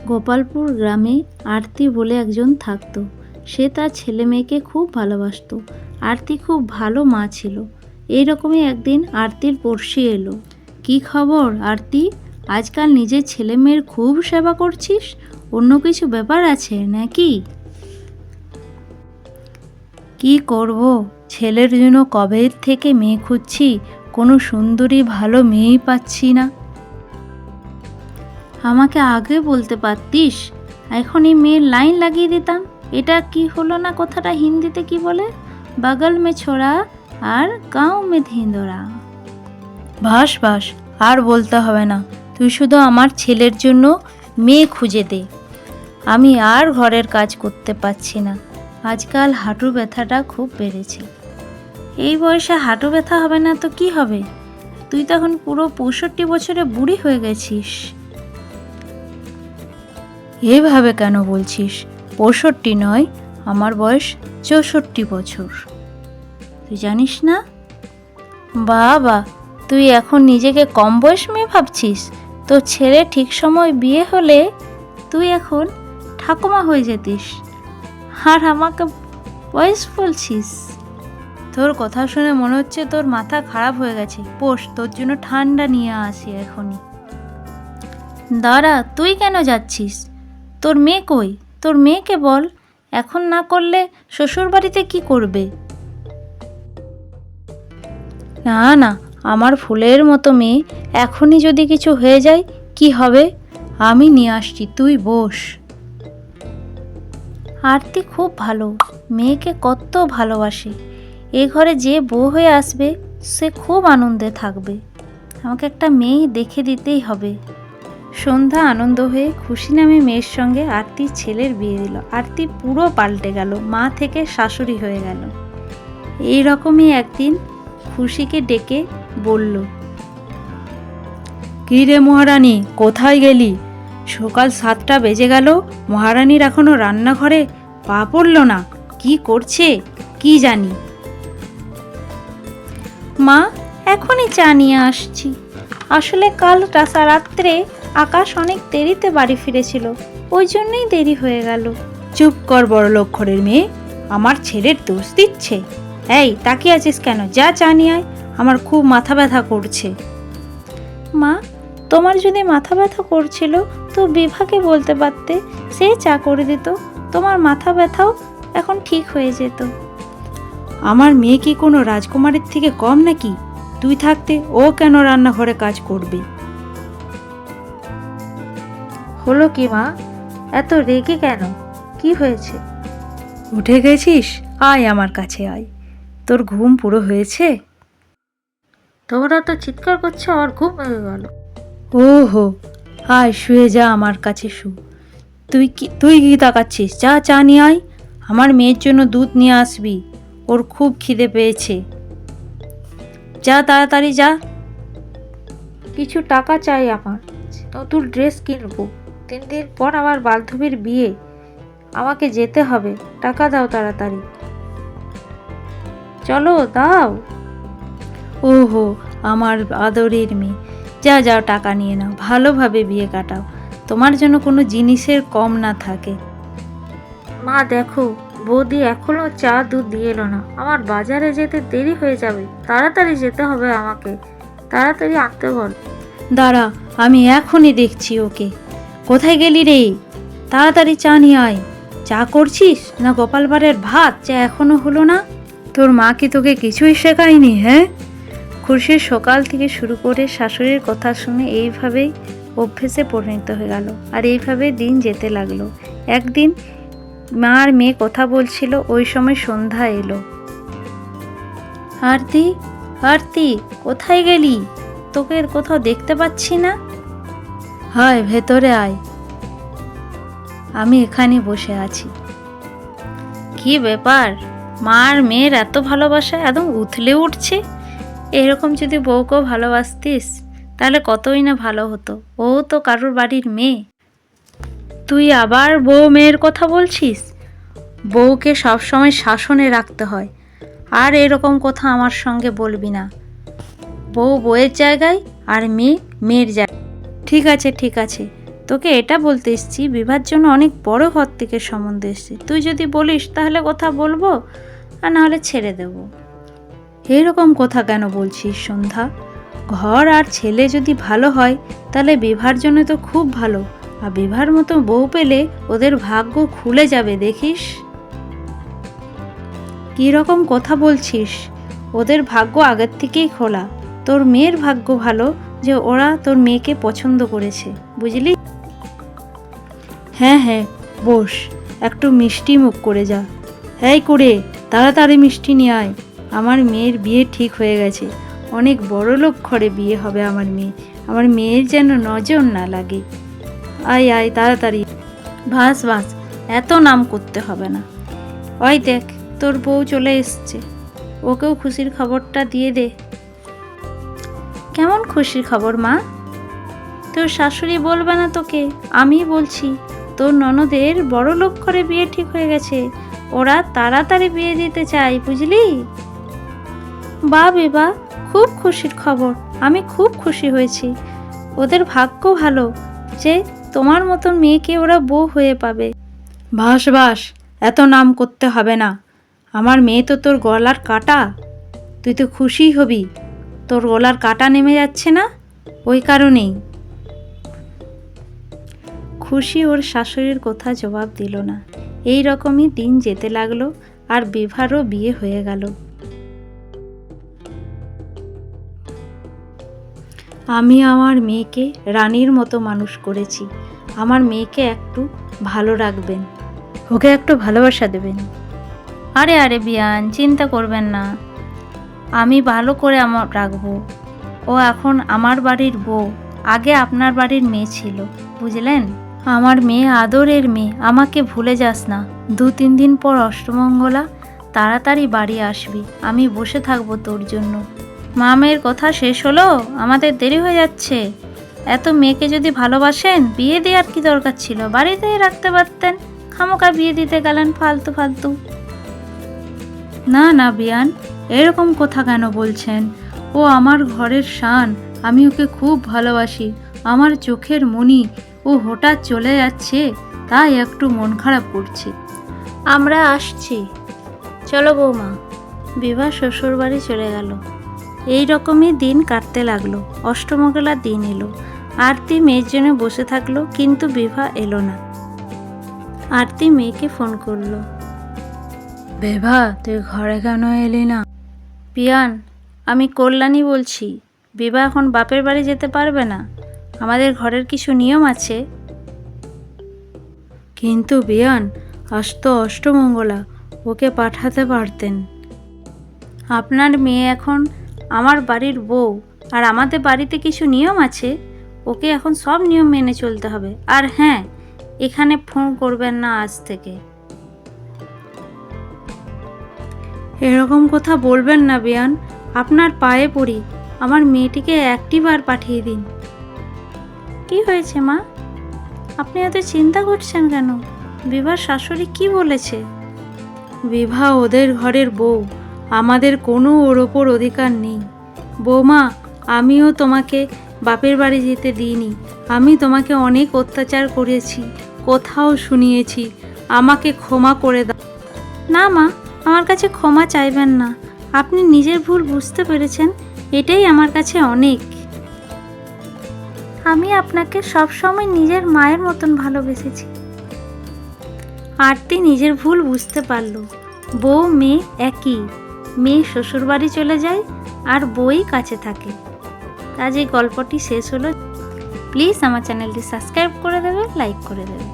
গোপালপুর গ্রামে আরতি বলে একজন থাকতো। সে তার ছেলে মেয়েকে খুব ভালোবাসতো। আরতি খুব ভালো মা ছিল। এইরকমই একদিন আরতির পড়শি এলো। কি খবর আরতি, আজকাল নিজের ছেলে মেয়ের খুব সেবা করছিস, অন্য কিছু ব্যাপার আছে নাকি? কি করব, ছেলের জন্য কবে থেকে মেয়ে খুঁজছি, কোনো সুন্দরী ভালো মেয়েই পাচ্ছি না। আমাকে আগে বলতে পারতিস, এখনই মেয়ের লাইন লাগিয়ে দিতাম। এটা কি হলো না, কথাটা হিন্দিতে কি বলে, বাগল মে ছোড়া আর গাঁও মে ধিন্দোরা। বাস বাস, আর বলতে হবে না, তুই শুধু আমার ছেলের জন্য মেয়ে খুঁজে দে। আমি আর ঘরের কাজ করতে পারছি না, আজকাল হাঁটু ব্যথাটা খুব বেড়েছে। এই বয়সে হাঁটু ব্যথা হবে না তো কি হবে? তুই তখন পুরো 65 বছরে বুড়ি হয়ে গেছিস। এভাবে কেন বলছিস? 65 নয়, আমার বয়স 64 বছর। তুই জানিস না? বাবা, তুই এখন নিজেকে কম বয়স মেয়ে ভাবছিস? তোর ছেলে ঠিক সময় বিয়ে হলে তুই এখন ঠাকুমা হয়ে যেতিস, আর আমাকে বয়স বলছিস? তোর কথা শুনে মনে হচ্ছে তোর মাথা খারাপ হয়ে গেছে। পোষ, তোর জন্য ঠান্ডা নিয়ে আসি এখনই। দাঁড়া, তুই কেন যাচ্ছিস? তোর মেয়ে কই? তোর মেয়েকে বল, এখন না করলে শ্বশুর বাড়িতে কি করবে? না না, আমার ফুলের মতো মেয়ে, এখনই যদি কিছু হয়ে যায় কি হবে? আমি নিয়ে আসছি, তুই বস। আরতি খুব ভালো, মেয়েকে কত ভালোবাসে। এ ঘরে যে বউ হয়ে আসবে সে খুব আনন্দে থাকবে। আমাকে একটা মেয়ে দেখে দিতেই হবে। সন্ধ্যা আনন্দ হয়ে খুশি নামে মেয়ের সঙ্গে আরতির ছেলের বিয়ে দিল। আরতি পুরো পাল্টে গেল, মা থেকে শাশুড়ি হয়ে গেল। এই রকমই একদিন খুশিকে ডেকে বলল, কি রে মহারানী, কোথায় গেলি? সকাল 7টা বেজে গেল, মহারানীর এখনো রান্নাঘরে পা পড়ল না। কি করছে কি জানি। মা, এখনই চা নিয়ে আসছি। আসলে কাল রাত্রে আকাশ অনেক দেরিতে বাড়ি ফিরেছিল, ওই জন্যই দেরি হয়ে গেল। চুপ কর বড়লোক ঘরের মেয়ে, আমার ছেলের দোষ দিচ্ছে। এই, তাকিয়ে আছিস কেন? যা চা নিয়ে আয়, আমার খুব মাথা ব্যথা করছে। মা, তোমার যদি মাথা ব্যথা করছিল তো বিভাকে বলতে পারতে, সে চা করে দিত, তোমার মাথা ব্যথাও এখন ঠিক হয়ে যেত। আমার মেয়ে কি কোনো রাজকুমারীর থেকে কম নাকি? তুই থাকতে ও কেন রান্নাঘরে কাজ করবে? হলো কি মা, এত রেগে কেন? কি হয়েছে? উঠে গেছিস? আয় আমার কাছে আয়। তোর ঘুম পুরো হয়েছে? তোমরা তো চিৎকার করছো, আর ঘুম হয়ে গেল। ওহো, আয় শুয়ে যা, আমার কাছে শু। তুই কি তাকাচ্ছিস? যা চা নিয়ে আয়, আমার মেয়ের জন্য দুধ নিয়ে আসবি, ওর খুব খিদে পেয়েছে। যা তাড়াতাড়ি যা। কিছু টাকা চাই আমার, নতুন ড্রেস কিনবো। 3 দিন পর আমার বান্ধবীর বিয়ে, আমাকে যেতে হবে। টাকা দাও তাড়াতাড়ি। চলো দাও। ওহো, আমার আদরের মেয়ে, যা যাও টাকা নিয়ে নাও, ভালোভাবে বিয়ে কাটাও, তোমার জন্য কোনো জিনিসের কম না থাকে। মা দেখো, বৌদি এখনো চা দুধ দিয়ে এলো না, আমার বাজারে যেতে দেরি হয়ে যাবে, তাড়াতাড়ি যেতে হবে আমাকে, তাড়াতাড়ি আনতে বল। দাঁড়া, আমি এখনই দেখছি ওকে। কোথায় গেলি রে? তাড়াতাড়ি চা নিয়ে আয়। চা করছিস না গোপাল ভাঁড়ের ভাত? চা এখনো হলো না? তোর মা কি তোকে কিছুই শেখায়নি? হ্যাঁ, খুশির সকাল থেকে শুরু করে শাশুড়ির কথা শুনে এইভাবেই অভ্যেসে পরিণত হয়ে গেল, আর এইভাবে দিন যেতে লাগলো। একদিন মা আর মেয়ে কথা বলছিল, ওই সময় সন্ধ্যা এলো। আরতি, আরতি, কোথায় গেলি? তোকে কোথাও দেখতে পাচ্ছি না। হায়, ভেতরে আয়, আমি এখানে বসে আছি। কি ব্যাপার, মা আর মেয়ের এত ভালোবাসা একদম উথলে উঠছে। এরকম যদি বউকেও ভালোবাসতিস তাহলে কতই না ভালো হতো। ও তো কারোর বাড়ির মেয়ে, তুই আবার বউ মেয়ের কথা বলছিস? বউকে সবসময় শাসনে রাখতে হয়, আর এরকম কথা আমার সঙ্গে বলবি না। বউ বউয়ের জায়গায় আর মেয়ে মেয়ের জায়গায়। ঠিক আছে ঠিক আছে, তোকে এটা বলতে এসেছি, বিবাহর জন্য অনেক বড় ঘর থেকে সম্বন্ধ এসছে। তুই যদি বলিস তাহলে কথা বলবো, আর নাহলে ছেড়ে দেব। এরকম কথা কেন বলছিস সন্ধ্যা? ঘর আর ছেলে যদি ভালো হয় তাহলে বিবাহর জন্য তো খুব ভালো, আর বিবাহর মতো বউ পেলে ওদের ভাগ্য খুলে যাবে, দেখিস। কী রকম কথা বলছিস? ওদের ভাগ্য আগের থেকেই খোলা। তোর মেয়ের ভাগ্য ভালো যে ওরা তোর মেয়েকে পছন্দ করেছে, বুঝলি? হ্যাঁ হ্যাঁ, বস, একটু মিষ্টি মুখ করে যা। এই করে তাড়াতাড়ি মিষ্টি নিয়ে আয়। আমার মেয়ের বিয়ে ঠিক হয়ে গেছে, অনেক বড়লোক ঘরে বিয়ে হবে আমার মেয়ে। আমার মেয়ের যেন নজর না লাগে। আয় আয় তাড়াতাড়ি। বাস বাস, এত নাম করতে হবে না। ওই দেখ, তোর বউ চলে এসছে, ওকেও খুশির খবরটা দিয়ে দে। কেমন খুশির খবর মা? তোর শাশুড়ি বলবে না তোকে, আমি বলছি। তোর ননদের বড়লোক ঘরে বিয়ে ঠিক হয়ে গেছে, ওরা তাড়াতাড়ি বিয়ে দিতে চায়, বুঝলি? বা বেবা, খুব খুশির খবর, আমি খুব খুশি হয়েছি। ওদের ভাগ্য ভালো যে তোমার মতন মেয়েকে ওরা বউ হয়ে পাবে। বাস বাস, এত নাম করতে হবে না। আমার মেয়ে তো তোর গলার কাটা, তুই তো খুশি হবি। তোর গলার কাটা নেমে যাচ্ছে না, ওই কারণেই। খুশি ওর শাশুড়ির কথা জবাব দিল না। এই রকমই দিন যেতে লাগলো, আর বিভারও বিয়ে হয়ে গেল। আমি আমার মেয়েকে রানীর মতো মানুষ করেছি। আমার মেয়েকে একটু ভালো রাখবেন, ওকে একটু ভালোবাসা দেবেন। আরে আরে বিয়ান, চিন্তা করবেন না, আমি ভালো করে আমার রাখবো। ও এখন আমার বাড়ির বউ, আগে আপনার বাড়ির মেয়ে ছিল, বুঝলেন? আমার মেয়ে আদরের মেয়ে, আমাকে ভুলে যাস না। 2-3 দিন পর অষ্টমঙ্গলা, তাড়াতাড়ি বাড়ি আসবি, আমি বসে থাকবো তোর জন্য। মা মেয়ের কথা শেষ হলো, আমাদের দেরি হয়ে যাচ্ছে। এত মেয়েকে যদি ভালোবাসেন, বিয়ে দেওয়ার কি দরকার ছিল? বাড়িতেই রাখতে পারতেন, খামোকা বিয়ে দিতে গেলেন ফালতু ফালতু। না না বিয়ান, এরকম কথা কেন বলছেন? ও আমার ঘরের শান, আমি ওকে খুব ভালোবাসি, আমার চোখের মণি। ও হঠাৎ চলে যাচ্ছে, তাই একটু মন খারাপ করছে। আমরা আসছি, চলো বৌমা। বিভা শ্বশুর বাড়ি চলে গেল। এই রকমই দিন কাটতে লাগলো। অষ্টমঙ্গলার দিন এলো। আরতি মেয়ের জন্য বসে থাকলো, কিন্তু বিভা এলো না। আরতি মেয়েকে ফোন করলো। বিভা, তুই ঘরে কেন এলি না? পিয়ান, আমি কল্যাণী বলছি। বিভা এখন বাপের বাড়ি যেতে পারবে না, আমাদের ঘরের কিছু নিয়ম আছে। কিন্তু বিয়ান, আজ তো অষ্টমঙ্গলা, ওকে পাঠাতে পারতেন। আপনার মেয়ে এখন আমার বাড়ির বউ, আর আমাদের বাড়িতে কিছু নিয়ম আছে, ওকে এখন সব নিয়ম মেনে চলতে হবে। আর হ্যাঁ, এখানে ফোন করবেন না আজ থেকে। এরকম কথা বলবেন না বিয়ান, আপনার পায়ে পড়ি, আমার মেয়েটিকে একটিবার পাঠিয়ে দিন। কি হয়েছে মা? আপনি এত চিন্তা করছেন কেন? বিভার শাশুড়ি কি বলেছে? বিভা ওদের ঘরের বউ, আমাদের কোনো ওর ওপর অধিকার নেই। বৌমা, আমিও তোমাকে বাপের বাড়ি যেতে দিইনি। আমি তোমাকে অনেক অত্যাচার করেছি, কোথাও শুনিয়েছি, আমাকে ক্ষমা করে দাও। না মা, আমার কাছে ক্ষমা চাইবেন না। আপনি নিজের ভুল বুঝতে পেরেছেন, এটাই আমার কাছে অনেক। আমি আপনাকে সবসময় নিজের মায়ের মতন ভালোবেসেছি। আরতি নিজের ভুল বুঝতে পারল। বউ মেয়ে একই, মেয়ে শ্বশুরবাড়ি চলে যায় আর বউই কাছে থাকে। আজ এই গল্পটি শেষ হলো। প্লিজ আমার চ্যানেলটি সাবস্ক্রাইব করে দেবে, লাইক করে দেবে।